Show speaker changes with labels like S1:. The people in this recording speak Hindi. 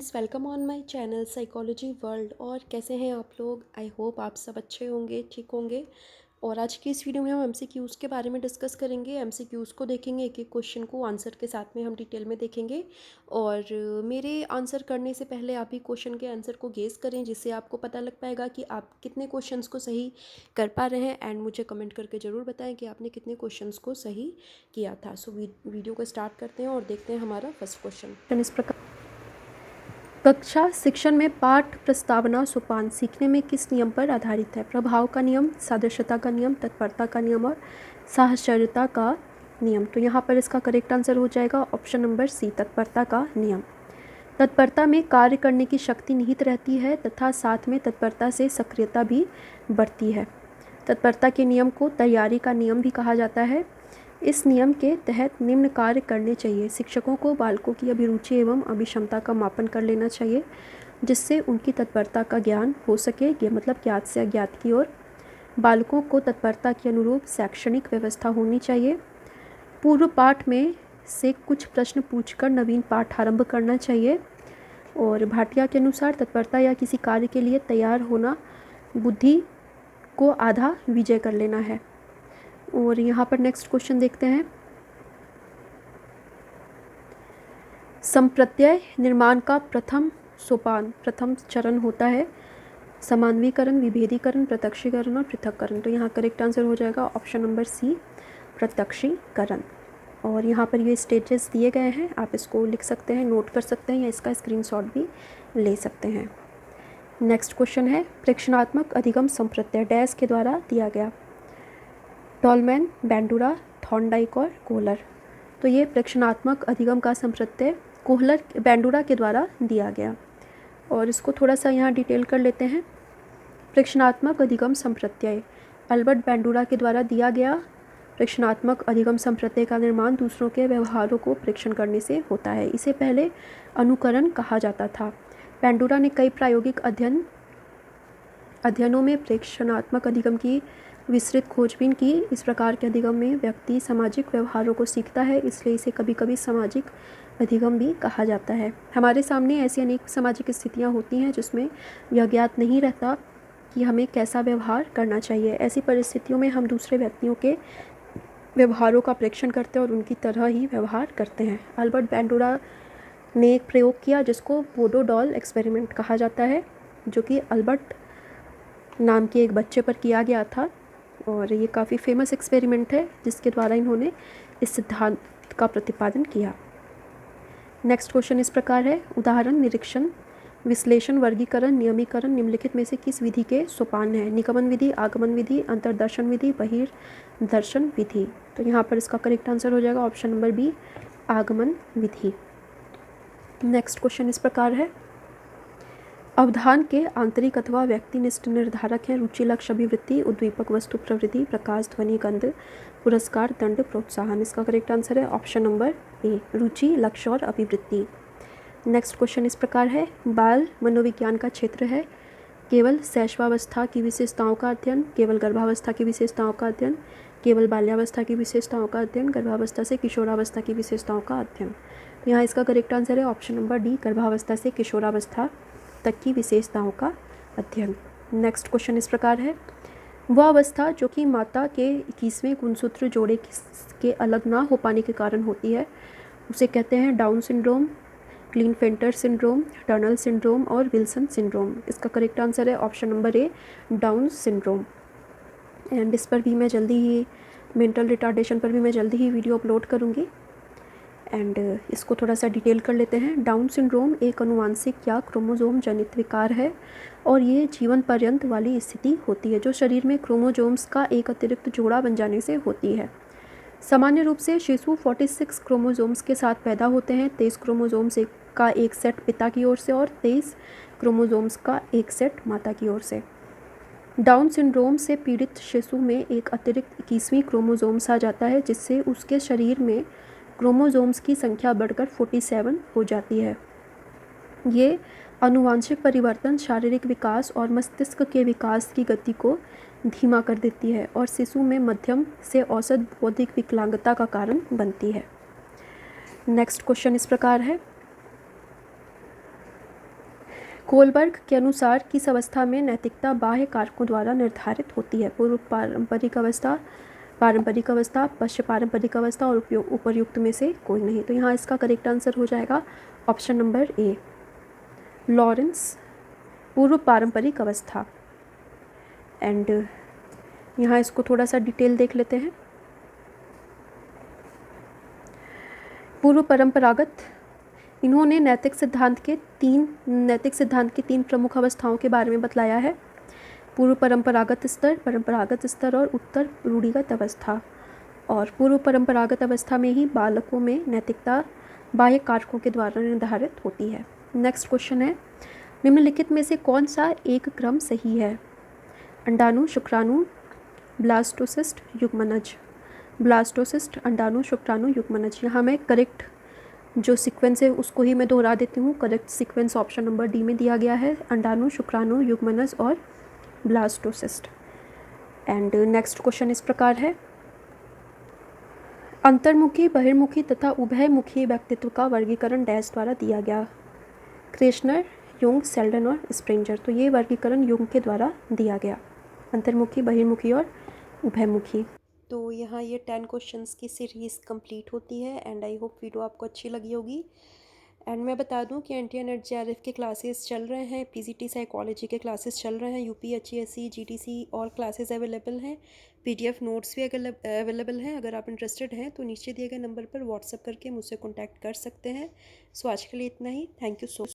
S1: Friends, welcome on my channel psychology world. और कैसे हैं आप लोग? आई होप आप सब अच्छे होंगे, ठीक होंगे। और आज की इस वीडियो में हम एमसीक्यूज़ के बारे में डिस्कस करेंगे। एमसीक्यूज़ को देखेंगे, एक एक क्वेश्चन को आंसर के साथ में हम डिटेल में देखेंगे। और मेरे आंसर करने से पहले आप ही क्वेश्चन के आंसर को गेस करें, जिससे आपको पता लग पाएगा कि आप कितने क्वेश्चन्स को सही कर पा रहे हैं। एंड मुझे कमेंट करके ज़रूर बताएं कि आपने कितने क्वेश्चंस को सही किया था। सो वीडियो को स्टार्ट करते हैं और देखते हैं हमारा फर्स्ट क्वेश्चन इस प्रकार। कक्षा शिक्षण में पाठ प्रस्तावना सोपान सीखने में किस नियम पर आधारित है? प्रभाव का नियम, सादृश्यता का नियम, तत्परता का नियम और साहचर्यता का नियम। तो यहाँ पर इसका करेक्ट आंसर हो जाएगा ऑप्शन नंबर सी, तत्परता का नियम। तत्परता में कार्य करने की शक्ति निहित रहती है तथा साथ में तत्परता से सक्रियता भी बढ़ती है। तत्परता के नियम को तैयारी का नियम भी कहा जाता है। इस नियम के तहत निम्न कार्य करने चाहिए। शिक्षकों को बालकों की अभिरुचि एवं अभिक्षमता का मापन कर लेना चाहिए, जिससे उनकी तत्परता का ज्ञान हो सके, मतलब ज्ञात से अज्ञात की ओर। बालकों को तत्परता के अनुरूप शैक्षणिक व्यवस्था होनी चाहिए। पूर्व पाठ में से कुछ प्रश्न पूछकर नवीन पाठ आरंभ करना चाहिए। और भाटिया के अनुसार तत्परता या किसी कार्य के लिए तैयार होना बुद्धि को आधा विजय कर लेना है। और यहाँ पर नेक्स्ट क्वेश्चन देखते हैं। संप्रत्यय निर्माण का प्रथम चरण होता है समान्वीकरण, विभेदीकरण, प्रत्यक्षीकरण और पृथक्करण। तो यहाँ करेक्ट आंसर हो जाएगा ऑप्शन नंबर सी, प्रत्यक्षीकरण। और यहाँ पर ये स्टेजेस दिए गए हैं, आप इसको लिख सकते हैं, नोट कर सकते हैं या इसका स्क्रीनशॉट भी ले सकते हैं। नेक्स्ट क्वेश्चन है, प्रेक्षणात्मक अधिगम संप्रत्यय डैश के द्वारा दिया गया? टॉलमैन, बैंडुरा, थॉर्नडाइक और कोहलर। तो ये प्रेक्षणात्मक अधिगम का संप्रत्यय बैंडुरा के द्वारा दिया गया। और इसको थोड़ा सा यहाँ डिटेल कर लेते हैं। प्रेक्षणात्मक अधिगम संप्रत्यय अल्बर्ट बैंडुरा के द्वारा दिया गया। प्रेक्षणात्मक अधिगम संप्रत्यय का निर्माण दूसरों के व्यवहारों को प्रेक्षण करने से होता है। इसे पहले अनुकरण कहा जाता था। बैंडुरा ने कई प्रायोगिक अध्ययनों में प्रेक्षणात्मक अधिगम की विस्तृत खोजबीन की। इस प्रकार के अधिगम में व्यक्ति सामाजिक व्यवहारों को सीखता है, इसलिए इसे कभी कभी सामाजिक अधिगम भी कहा जाता है। हमारे सामने ऐसी अनेक सामाजिक स्थितियां होती हैं जिसमें यह ज्ञात नहीं रहता कि हमें कैसा व्यवहार करना चाहिए। ऐसी परिस्थितियों में हम दूसरे व्यक्तियों के व्यवहारों का प्रेक्षण करते हैं और उनकी तरह ही व्यवहार करते हैं। अल्बर्ट बैंडुरा ने एक प्रयोग किया जिसको वोडो डॉल एक्सपेरिमेंट कहा जाता है, जो कि अल्बर्ट नाम के एक बच्चे पर किया गया था। और ये काफ़ी फेमस एक्सपेरिमेंट है जिसके द्वारा इन्होंने इस सिद्धांत का प्रतिपादन किया। नेक्स्ट क्वेश्चन इस प्रकार है, उदाहरण निरीक्षण, विश्लेषण, वर्गीकरण, नियमीकरण निम्नलिखित में से किस विधि के सोपान है? निगमन विधि, आगमन विधि, अंतर्दर्शन विधि, बहिर्दर्शन विधि। तो यहाँ पर इसका करेक्ट आंसर हो जाएगा ऑप्शन नंबर बी, आगमन विधि। नेक्स्ट क्वेश्चन इस प्रकार है, अवधान के आंतरिक अथवा व्यक्तिनिष्ठ निर्धारक हैं? रुचि, लक्ष्य, अभिवृत्ति, उद्दीपक, वस्तु, प्रवृत्ति, प्रकाश, ध्वनि, गंध, पुरस्कार, दंड, प्रोत्साहन। इसका करेक्ट आंसर है ऑप्शन नंबर ए, रुचि, लक्ष्य और अभिवृत्ति। नेक्स्ट क्वेश्चन इस प्रकार है, बाल मनोविज्ञान का क्षेत्र है? केवल शैशवावस्था की विशेषताओं का अध्ययन, केवल गर्भावस्था की विशेषताओं का अध्ययन, केवल बाल्यावस्था की विशेषताओं का अध्ययन, गर्भावस्था से किशोरावस्था की विशेषताओं का अध्ययन। तो यहाँ इसका करेक्ट आंसर है ऑप्शन नंबर डी, गर्भावस्था से किशोरावस्था तक की विशेषताओं का अध्ययन। नेक्स्ट क्वेश्चन इस प्रकार है, वह अवस्था जो कि माता के 21वें गुणसूत्र जोड़े के अलग ना हो पाने के कारण होती है, उसे कहते हैं Down syndrome, Klinefelter syndrome, tunnel syndrome और विल्सन सिंड्रोम। इसका करेक्ट आंसर है option number A, Down syndrome. And इस पर भी मैं जल्दी ही, मेंटल रिटार्डेशन पर भी मैं जल्दी ही वीडियो अपलोड करूँगी। एंड इसको थोड़ा सा डिटेल कर लेते हैं। डाउन सिंड्रोम एक अनुवांशिक या क्रोमोसोम जनित विकार है और ये जीवन पर्यंत वाली स्थिति होती है जो शरीर में क्रोमोसोम्स का एक अतिरिक्त जोड़ा बन जाने से होती है। सामान्य रूप से शिशु 46 क्रोमोसोम्स के साथ पैदा होते हैं। 23 क्रोमोसोम्स का एक सेट पिता की ओर से और 23 क्रोमोसोम्स का एक सेट माता की ओर से। डाउन सिंड्रोम से पीड़ित शिशु में एक अतिरिक्त 21वीं क्रोमोसोम्स आ जाता है, जिससे उसके शरीर में क्रोमोसोम्स की संख्या बढ़कर 47 हो जाती है। ये आनुवांशिक परिवर्तन शारीरिक विकास और मस्तिष्क के विकास की गति को धीमा कर देती है और शिशु में मध्यम से औसत बौद्धिक विकलांगता का कारण बनती है। नेक्स्ट क्वेश्चन इस प्रकार है, कोलबर्ग के अनुसार किस अवस्था में नैतिकता बाह्य कारकों द्वारा निर्धारित होती है? पूर्व पारंपरिक अवस्था, पश्च पारंपरिक अवस्था और उपर्युक्त में से कोई नहीं। तो यहाँ इसका करेक्ट आंसर हो जाएगा ऑप्शन नंबर ए, लॉरेंस, पूर्व पारंपरिक अवस्था। एंड यहाँ इसको थोड़ा सा डिटेल देख लेते हैं। पूर्व परंपरागत, इन्होंने नैतिक सिद्धांत के तीन प्रमुख अवस्थाओं के बारे में बतलाया है। पूर्व परंपरागत स्तर और उत्तर रूढ़िगत अवस्था। और पूर्व परंपरागत अवस्था में ही बालकों में नैतिकता बाह्य कारकों के द्वारा निर्धारित होती है। नेक्स्ट क्वेश्चन है, निम्नलिखित में से कौन सा एक क्रम सही है? अंडाणु, शुक्राणु, ब्लास्टोसिस्ट, युग्मनज। ब्लास्टोसिस्ट, अंडाणु, शुक्राणु, युग्मनज। यहाँ मैं करेक्ट जो सीक्वेंस है उसको ही मैं दोहरा देती हूँ। Correct sequence option number D में दिया गया है, अंडाणु, शुक्राणु, युग्मनज और ब्लास्टोसिस्ट। एंड नेक्स्ट क्वेश्चन इस प्रकार है, अंतर्मुखी, बहिर्मुखी तथा उभयमुखी व्यक्तित्व का वर्गीकरण डैश द्वारा दिया गया? क्रेशनर, युंग, सेल्डन और स्प्रिंजर। तो ये वर्गीकरण युंग के द्वारा दिया गया, अंतर्मुखी, बहिर्मुखी और उभयमुखी। तो यहाँ ये 10 क्वेश्चंस की सीरीज़ कंप्लीट होती है। एंड आई होप वीडियो आपको अच्छी लगी होगी। एंड मैं बता दूं कि NTA NET JRF के क्लासेस चल रहे हैं, PGT साइकोलॉजी के क्लासेस चल रहे हैं, UPHESC GTC और क्लासेस अवेलेबल हैं। PDF नोट्स भी अवेलेबल हैं। अगर आप इंटरेस्टेड हैं तो नीचे दिए गए नंबर पर व्हाट्सएप करके मुझसे कॉन्टैक्ट कर सकते हैं। सो आज के लिए इतना ही। Thank you so